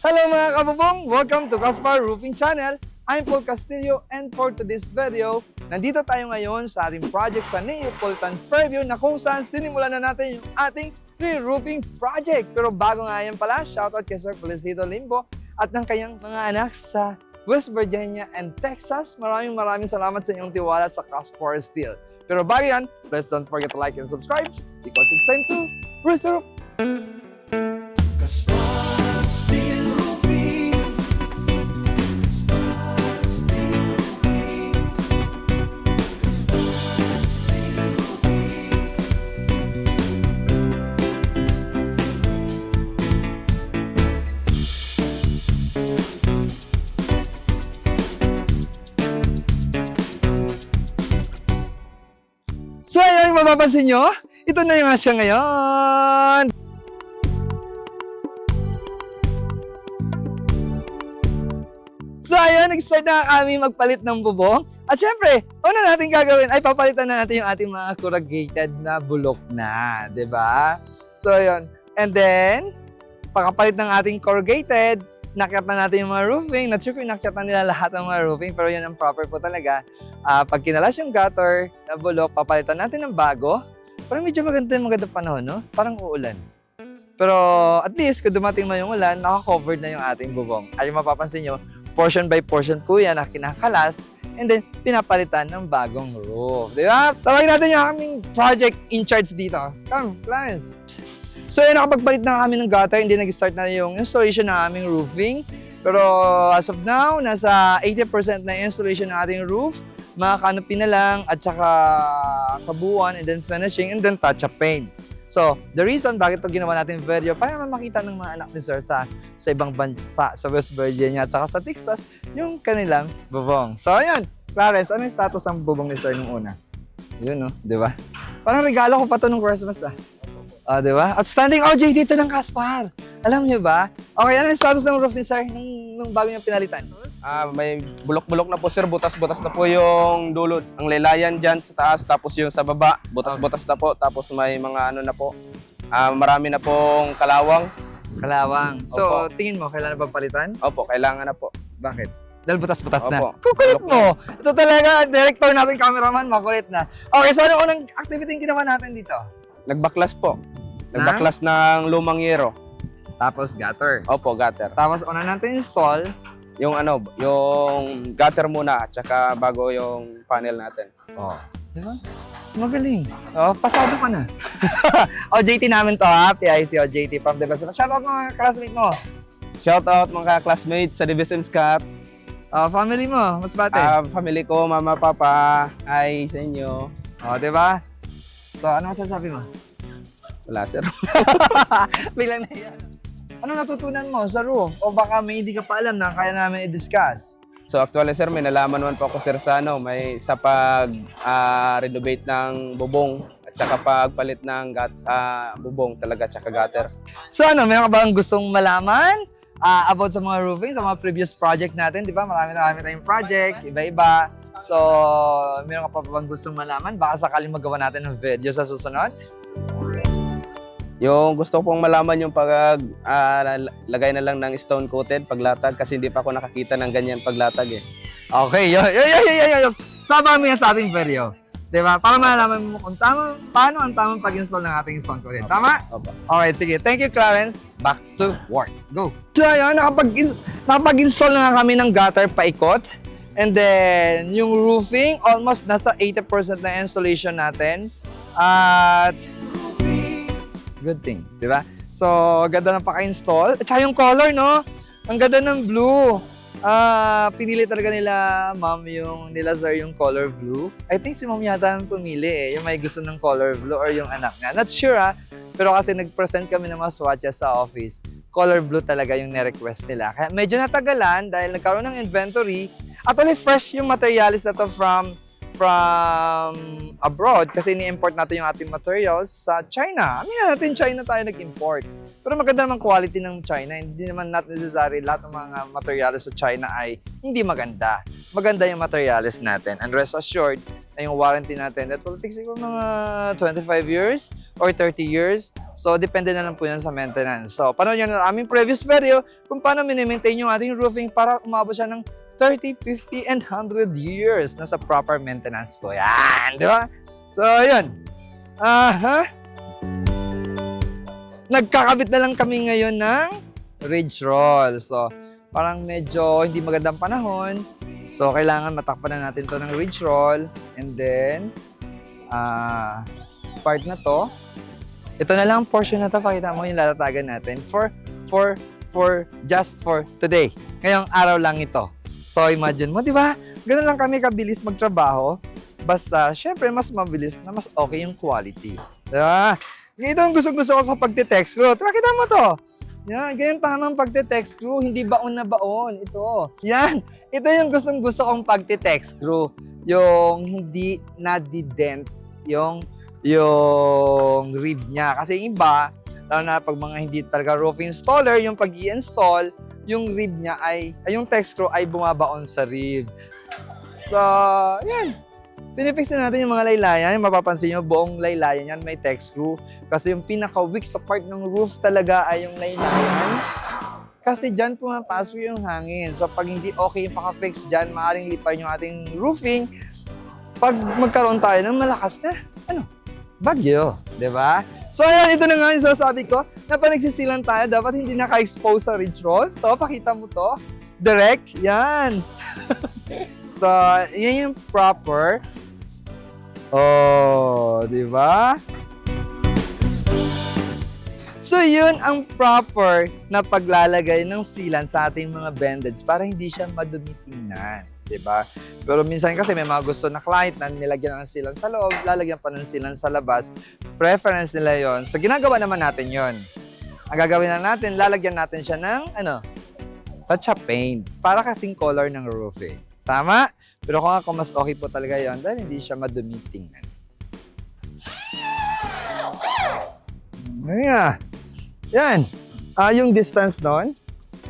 Hello mga kabubong! Welcome to Caspar Roofing Channel. I'm Paul Castillo and for today's video, nandito tayo ngayon sa ating project sa Neapolitan Fairview na kung saan sinimulan na natin yung ating re-roofing project. Pero bago nga yan pala, shoutout kay Sir Felicito Limbo at ng kanyang mga anak sa West Virginia and Texas. Maraming salamat sa inyong tiwala sa Caspar Steel. Pero bago yan, please don't forget to like and subscribe because it's time to roof. So ayun, mapapansin nyo, ito na yung asya ngayon. So ayun, nag-start na kami magpalit ng bubong. At syempre, una natin gagawin ay papalitan na natin yung ating mga corrugated na bulok na, di ba? So ayun, and then, pagkapalit ng ating corrugated, nakyat na natin yung mga roofing. Not sure kung nakyat na nila lahat ng mga roofing, pero yun ang proper po talaga. Pag kinalas yung gutter na bulok, papalitan natin ng bago. Parang medyo maganda panahon, no? Parang uulan. Pero at least, kung dumating man yung ulan, naka-covered na yung ating bubong. At yung mapapansin nyo, portion by portion po yan na kinakalas and then pinapalitan ng bagong roof. Di ba? Tawagin natin yung aming project in charge dito. Come, Clarence. So yun, nakapagpalit na kami ng gutter, hindi nag-start na yung installation ng aming roofing. Pero as of now, nasa 80% na yung installation ng ating roof. Mga canopy na lang at saka kabuuan and then finishing and then touch-up paint. So, the reason bakit ito ginawa natin video, para makita ng mga anak ni Sir sa ibang bansa, sa West Virginia at saka sa Texas, yung kanilang bubong. So, ayan. Clarence, ano yung status ng bubong ni Sir nung una? Yun, no? Di ba? Parang regalo ko pa ito nung Christmas, ah. Di ba? Outstanding OJ dito ng Caspar. Alam niyo ba? Okay, ano yung status ng roof ni Sir nung bago niyang pinalitan? May bulok-bulok na po sir, butas-butas na po yung dulot. Ang lelayan dyan sa taas, tapos yung sa baba, butas-butas na po. Tapos may mga ano na po, marami na pong kalawang. Kalawang. So, Opo. tingin mo, kailan na ba palitan? Opo, kailangan na po. Bakit? Dahil butas-butas na. Opo. Kukulit mo! Ito talaga, director natin, cameraman, makulit na. Okay, so ano unang activity yung ginawa natin dito? Nagbaklas po. Nagbaklas ng lumang yero. Tapos gutter. Opo, gutter. Tapos una natin install. Yung ano, yung gutter muna, at saka bago yung panel natin. Oh. Di ba? Magaling. Oh, pasado ka na. OJT namin to ha, PIC OJT from the best. Shoutout mga classmate mo. Shout out mga classmates sa Division Scott. Family mo, mas bate. Family ko, mama, papa, hi sa inyo. Oh, di ba? So, ano masasabi mo? Wala sir. Bilang na yan. Ano natutunan mo sa roof? O baka may hindi ka pa alam na kaya namin i-discuss? So actually sir, may nalaman naman po ako sir sa ano, may sa pag-renovate ng bubong at saka pagpalit ng bubong talaga at saka gutter. So ano, meron ka bang gustong malaman about sa mga roofing, sa mga previous project natin? Di ba? Marami tayong project, iba-iba. So, meron ka pa bang gustong malaman? Baka sakaling magawa natin ng video sa susunod? Yung gusto pong malaman yung lagay na lang ng stone coated paglatag kasi hindi pa ako nakakita ng ganyan paglatag eh. Okay, yo. Sama mo yan sa ating video. Di ba? Para malaman mo kung paano ang tamang pag-install ng ating stone coated. Tama? Opo. Alright, sige. Thank you, Clarence. Back to work. Go! So, ayun, nakapag-install na kami ng gutter paikot. And then, yung roofing, almost nasa 80% na installation natin. At, good thing, di ba? So, ganda ng paka-install. At saka yung color, no? Ang ganda ng blue. Pinili talaga nila, ma'am, nila sir yung color blue. I think si ma'am yata ang pumili eh, yung may gusto ng color blue or yung anak niya. Not sure pero kasi nag-present kami ng mga swatches sa office. Color blue talaga yung ni-request nila. Kaya medyo natagalan dahil nagkaroon ng inventory. Actually, fresh yung materials na to from from abroad kasi ni-import natin yung ating materials sa China. Aminin natin, China tayo nag-import. Pero maganda naman quality ng China. Hindi naman not necessary lahat ng mga materials sa China ay hindi maganda. Maganda yung materials natin. And rest assured na yung warranty natin that will take siguro mga 25 years or 30 years. So, depende na lang po yan sa maintenance. So, panood nyo na aming previous video kung paano minimaintain yung ating roofing para umabot siya ng 30, 50, and 100 years na sa proper maintenance po. Yan, di ba? So, yun. Nagkakabit na lang kami ngayon ng ridge roll. So, parang medyo hindi magandang panahon. So, kailangan matakpan na natin to ng ridge roll. And then, part na to. Ito na lang portion na to. Pakita mo yung lalatagan natin just for today. Ngayong araw lang ito. So, imagine mo, di ba? Ganun lang kami kabilis magtrabaho. Basta, syempre, mas mabilis na mas okay yung quality. Di ba? Ito ang gusto-gusto ko sa pagte-text screw. Pakita mo to. Yan, ganyan tamang pagte-text screw. Hindi baon na baon. Ito. Yan. Ito yung gustong-gusto kong pagte-text screw. Yung hindi na-dent yung rib niya. Kasi yung iba, lalo na pag mga hindi talaga roof installer, yung pag i-install, yung rib niya yung text screw ay bumabaon sa rib. So, yan. Pinifix na natin yung mga laylayan. Mapapansin nyo, buong laylayan yan may text screw. Kasi yung pinaka-weak sa part ng roof talaga ay yung laylayan. Kasi dyan pumapasok yung hangin. So, pag hindi okay yung paka-fix dyan, maaaring lipayin yung ating roofing. Pag magkaroon tayo ng malakas na, bagyo. Diba? So, ayan, ito na nga yung sasabi ko. Na pag nagsisilan tayo, dapat hindi naka-expose sa ridge roll. To, pakita mo to. Direct. Yan. So, yan yung proper. Oh, di ba? So, yun ang proper na paglalagay ng sealant sa ating mga bandage para hindi siya madumitingnan. Diba? Pero minsan kasi may mga gusto na client na nilagyan ng sealant sa loob, lalagyan pa ng sealant sa labas. Preference nila yon. So, ginagawa naman natin yon. Ang gagawin na natin, lalagyan natin siya ng, touch-up paint. Para kasing color ng roof eh. Tama? Pero kung ako, mas okay po talaga yon dahil hindi siya madumitingnan. Yan. Yung distance nun,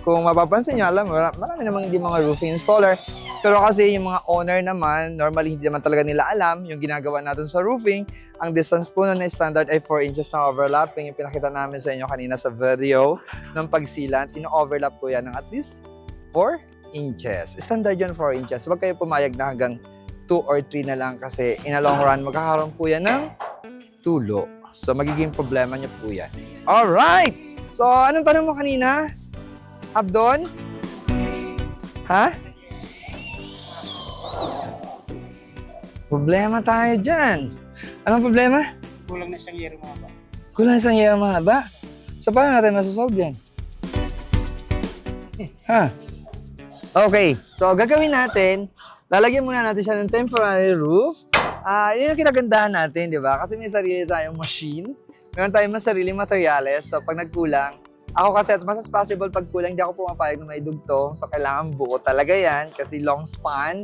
kung mapapansin nyo, alam mo, marami namang hindi mga roofing installer. Pero kasi yung mga owner naman, normally hindi naman talaga nila alam yung ginagawa natin sa roofing. Ang distance po nun na standard ay 4 inches na overlapping. Yung pinakita namin sa inyo kanina sa video ng pagsilant, ino-overlap po yan ng at least 4 inches. Standard yun 4 inches. Huwag kayo pumayag na hanggang 2 or 3 na lang kasi in a long run, magkakaroon po yan ng tulo. So, magiging problema niyo po yan. Alright! So, anong tanong mo kanina? Abdon? Ha? Problema tayo dyan. Anong problema? Kulang na isang yero mahaba. Kulang isang yero mahaba? So, paano natin masasolve yan? Ha? Okay. So, gagawin natin, lalagyan muna natin siya ng temporary roof. Yun yung kinagandahan natin, di ba? Kasi may sarili tayong machine. Meron tayong mas sariling materials. So, pag nagkulang, ako kasi as much as possible, pag kulang, hindi ako pumapayag na may dugtong. So, kailangan buo talaga yan kasi long span.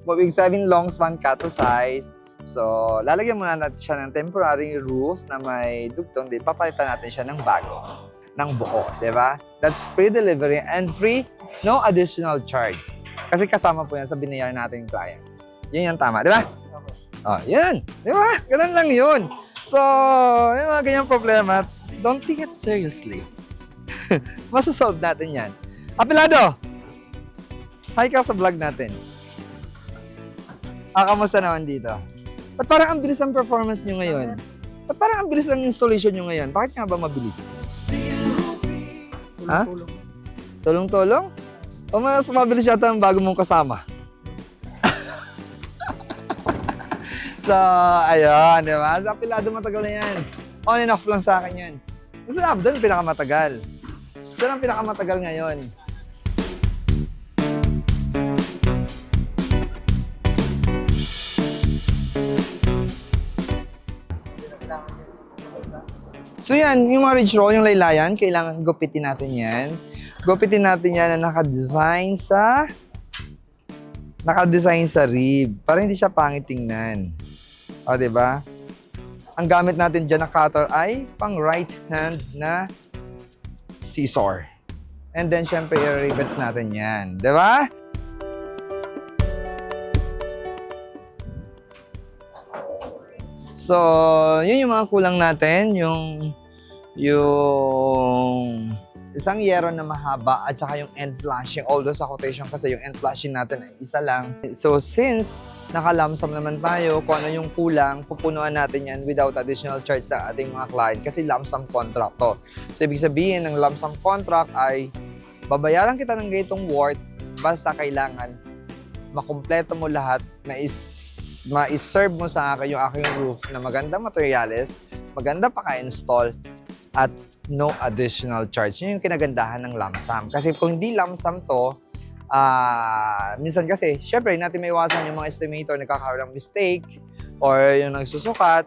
Ibig sabihin long span cut to size. So, lalagyan muna natin siya ng temporary roof na may dugtong. Then, papalitan natin siya ng bago, ng buo, di ba? That's free delivery and free, no additional charge. Kasi kasama po yan sa binayar nating client. Yun yung tama, di ba? Oh, yun. Di ba? Ganun lang yun. So, yung mga ganyang problema, don't take it seriously. Masasolve natin yan. Apelado! Hi ka sa vlog natin. Kamusta naman dito? Ba't parang ang bilis ang performance nyo ngayon? Ba't parang ang bilis ang installation nyo ngayon? Bakit nga ba mabilis? Ha? Tulong-tulong? O mas mabilis yata ang bago mong kasama? So, ayun, di ba? Sa apelado matagal na yan. On and off lang sa akin yan. Kasi Abdon, pinakamatagal. So, ang pinakamatagal ngayon. So yan, yung mga ridge roll, yung laylayan, kailangan gupitin natin yan. Gupitin natin yan na naka-design sa naka-design sa rib para hindi siya pangit tingnan. O, diba? Ang gamit natin dyan na cutter ay pang right hand na scissor. And then, syempre, i-rivets natin yan. Diba? So, yun yung mga kulang natin. Yung isang yero na mahaba at saka yung end flashing. Although sa quotation kasi yung end flashing natin ay isa lang. So, since nakalamsam naman tayo, kung ano yung kulang, pupunuan natin yan without additional charge sa ating mga client kasi lump-sum contract to. So, ibig sabihin ng lump-sum contract ay babayaran kita ng ganitong worth basta kailangan makumpleto mo lahat, ma-serve mo sa akin yung aking roof na maganda materials, maganda paka-install, at no additional charge. Yun yung kinagandahan ng lump sum. Kasi kung hindi lump sum to, minsan kasi, syempre, natin may iwasan yung mga estimator nagkakaroon ng mistake or yung nagsusukat,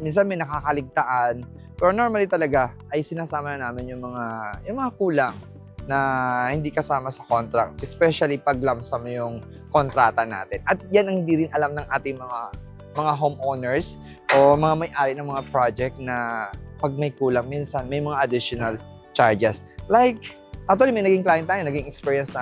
minsan may nakakaligtaan. Pero normally talaga ay sinasama na namin yung mga kulang na hindi kasama sa contract, especially pag lump sum yung kontrata natin. At yan ang hindi rin alam ng ating mga homeowners o mga may-ari ng mga project na pag may kulang, minsan may mga additional charges. Like, actually may naging client tayo, naging experience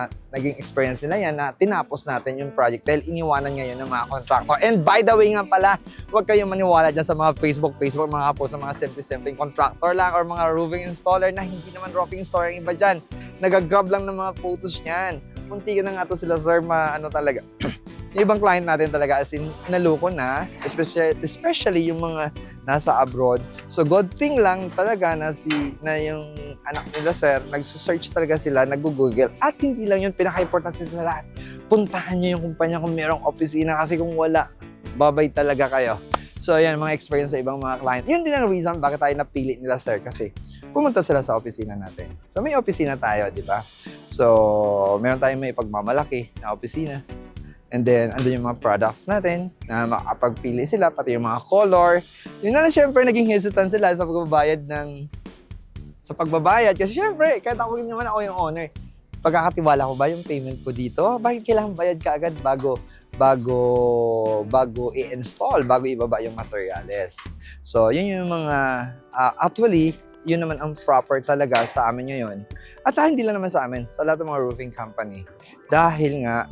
nila yan na tinapos natin yung project dahil iniwanan ngayon ng mga contractor. And by the way nga pala, huwag kayong maniwala dyan sa mga Facebook, mga post ng mga simple-simple contractor lang or mga roofing installer na hindi naman roofing installer yung iba dyan. Nagagrab lang ng mga photos niyan. Munti na nga to sila, sir, talaga. Yung ibang client natin talaga as in naluko na, especially yung mga nasa abroad. So good thing lang talaga na yung anak nila, sir, nagsusearch talaga sila, nag-google. At hindi lang yun, pinaka-importante sa lahat. Puntahan nyo yung kumpanya kung merong opisina kasi kung wala, babay talaga kayo. So yan, mga experience sa ibang mga client. Yun din ang reason bakit tayo napili nila, sir, kasi pumunta sila sa opisina natin. So may opisina tayo, di ba? So meron tayong may pagmamalaki na opisina. And then, andun yung mga products natin na makapagpili sila, pati yung mga color. Yun na syempre, naging hesitant sila sa pagbabayad. Kasi syempre, kahit ako naman ako yung owner, pagkakatiwala ko ba yung payment ko dito? Bakit kailangan bayad ka agad bago i-install, bago ibaba yung materials? So, yun yung mga, actually, yun naman ang proper talaga sa amin ngayon. At saka hindi lang naman sa amin, sa lahat ng mga roofing company. Dahil nga,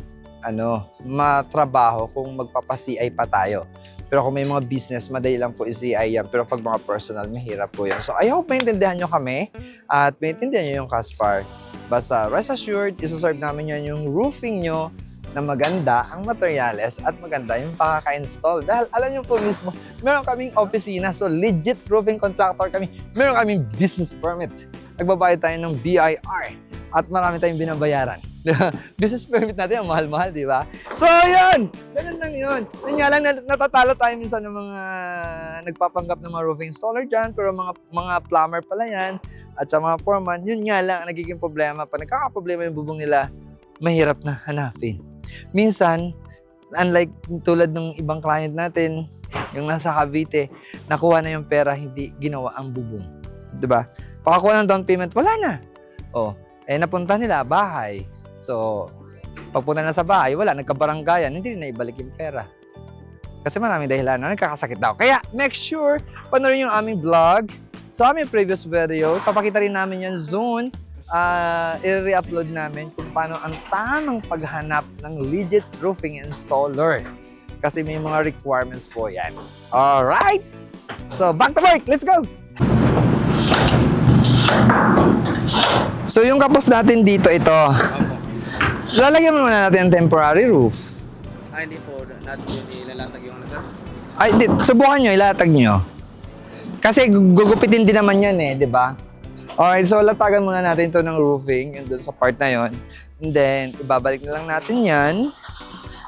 matrabaho kung magpapa-CI pa tayo. Pero kung may mga business, madali lang po i-CI yan. Pero pag mga personal, mahirap po yan. So I hope maintindihan nyo kami at maintindihan nyo yung Caspar. Basta rest assured, isa-serve namin yan yung roofing nyo na maganda ang materials at maganda yung pakaka-install. Dahil alam nyo po mismo, meron kaming opisina, so legit roofing contractor kami. Meron kaming business permit. Nagbabayad tayo ng BIR at marami tayong binabayaran. Business permit natin, ang mahal-mahal, di ba? So, yun! Ganun lang yun. Yun nga lang, natatalo tayo minsan ng mga nagpapanggap ng mga roofing installer dyan, pero mga plumber pala yan, at sa mga foreman, yun nga lang, nagiging problema. Pag nagkakaproblema yung bubong nila, mahirap na hanapin. Minsan, unlike tulad ng ibang client natin, yung nasa Cavite, nakuha na yung pera, hindi ginawa ang bubong. Di ba? Pakakuha ng down payment, wala na. Napunta nila bahay. So, pagpunta na sa bahay, wala, nagkabaranggayan, hindi na ibalik yung pera. Kasi maraming dahilan na nagkakasakit daw. Kaya, make sure, panoorin yung aming vlog. Sa aming previous video, papakita rin namin yung zone. I-re-upload namin kung paano ang tamang paghanap ng legit roofing installer. Kasi may mga requirements po yan. Alright! So, back to work! Let's go! So, yung kapos natin dito, ito. Lalagyan muna natin ang temporary roof. Hindi po natin yun ilalatag yung sir. Ay, subukan nyo, ilatag nyo. Kasi gugupitin din naman yan di ba? Okay, so latagan muna natin to ng roofing, yun dun sa part na yon. And then, ibabalik na lang natin yan.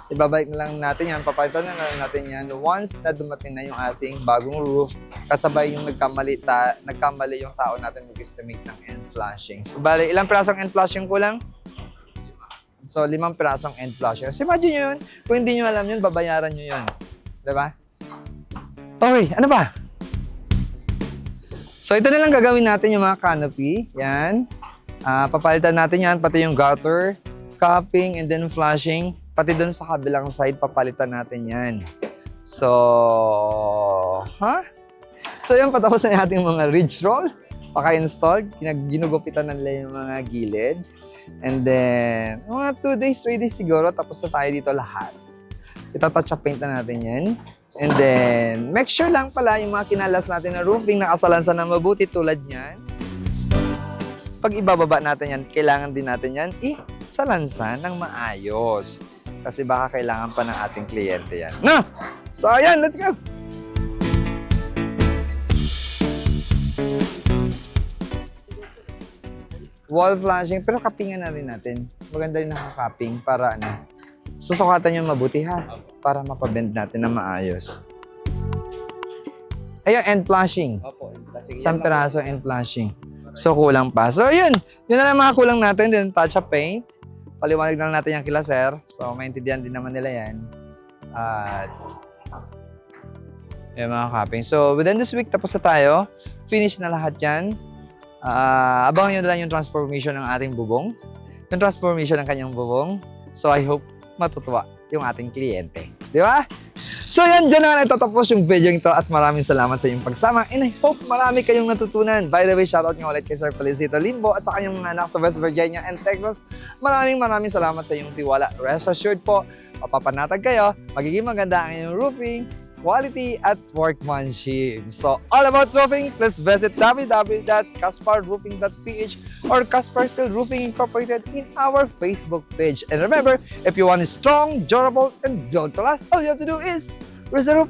Papalitan na lang natin yan once na dumating na yung ating bagong roof. Kasabay yung nagkamali yung tao natin mag-estimate ng end flashing. So, bali, ilang pirasong end flashing kulang? So, 5 pirasong end flashing. So, imagine nyo yun. Kung hindi nyo alam yun, babayaran nyo yun. Diba? Okay, ano ba? So, ito na lang gagawin natin yung mga canopy. Yan. Papalitan natin yan, pati yung gutter, capping, and then flashing. Pati doon sa kabilang side, papalitan natin yan. So, So yun, patapos na yung ating mga ridge roll. Paka-install, ginugupitan na nila yung mga gilid. And then, mga 2 days, 3 days siguro, tapos na tayo dito lahat. Itatouch up paint na natin yan. And then, make sure lang pala yung mga kinalas natin na roofing, nakasalansan na mabuti tulad niyan. Pag ibababa natin yan, kailangan din natin yan isalansan ng maayos. Kasi baka kailangan pa ng ating kliyente yan. No! So, ayan, let's go! Wall flashing, pero kapingan na rin natin. Maganda rin nakakaping para susukatan yung mabuti ha. Para mapabend natin na maayos. Ayun, end flashing. Opo. Isang peraso end flashing. So, kulang pa. So, yun. Yun na lang mga kulang natin. Then, touch up paint. Paliwanag na natin yung kila sir. So, maintindihan din naman nila yan. At, yung mga capping. So, within this week, tapos na tayo. Finish na lahat yan. Abangan nyo na lang yung transformation ng ating bubong. Yung transformation ng kanyang bubong. So, I hope matutuwa yung ating kliyente. Di ba? So yan, dyan na nga natatapos yung video ito at maraming salamat sa inyong pagsama and I hope marami kayong natutunan. By the way, shoutout nga ulit kay Sir Felicito Limbo at sa kanyang mga anak sa West Virginia and Texas. Maraming salamat sa inyong tiwala. Rest assured po, mapapanatag kayo, magiging maganda ang inyong roofing, quality at workmanship. So all about roofing, please visit www.casparroofing.ph or Caspar Steel Roofing Incorporated in our Facebook page. And remember, if you want a strong, durable, and built to last, all you have to do is reserve.